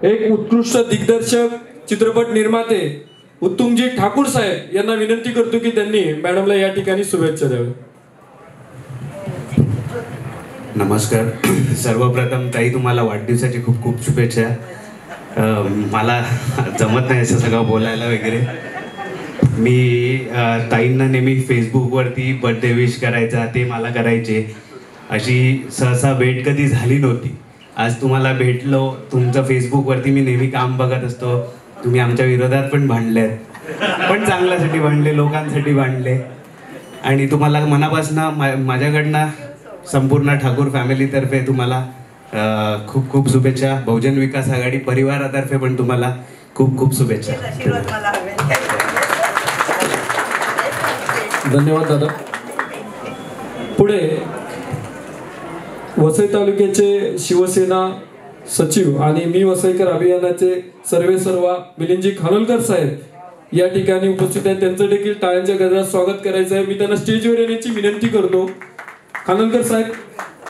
एक उत्कृष्ट दिग्दर्शक चित्रपट निर्माते उत्तुंगजी ठाकूर साहेब यांना विनंती करतो की त्यांनी मॅडमला या ठिकाणी शुभेच्छा द्याव्या. नमस्कार. सर्वप्रथम ताई तुम्हाला वाढदिवसाची खूप खूप शुभेच्छा. मला जमत नाही असं सगळं बोलायला वगैरे. मी ताईंना नेहमी फेसबुकवरती बर्थडे विश करायचा, ते मला करायचे. अशी सहसा भेट कधी झाली नव्हती. आज तुम्हाला भेटलो. तुमचं फेसबुकवरती मी नेहमी काम बघत असतो. तुम्ही आमच्या विरोधात पण भांडलेत, पण चांगल्यासाठी भांडले, लोकांसाठी भांडले. आणि तुम्हाला मनापासून माझ्याकडनं संपूर्ण ठाकूर फॅमिलीतर्फे तुम्हाला खूप खूप शुभेच्छा. बहुजन विकास आघाडी परिवारातर्फे पण तुम्हाला खूप खूप शुभेच्छा. धन्यवाद दादा. पुढे वसई तालुक्याचे शिवसेना सचिव आणि मी वसईकर अभियानाचे सर्वेसर्वा मिलिंदजी खानोलकर साहेब या ठिकाणी उपस्थित आहेत. त्यांचं देखील टाळ्यांच्या गजरात स्वागत करायचं आहे. मी त्यांना स्टेजवर येण्याची विनंती करतो. खानोलकर साहेब.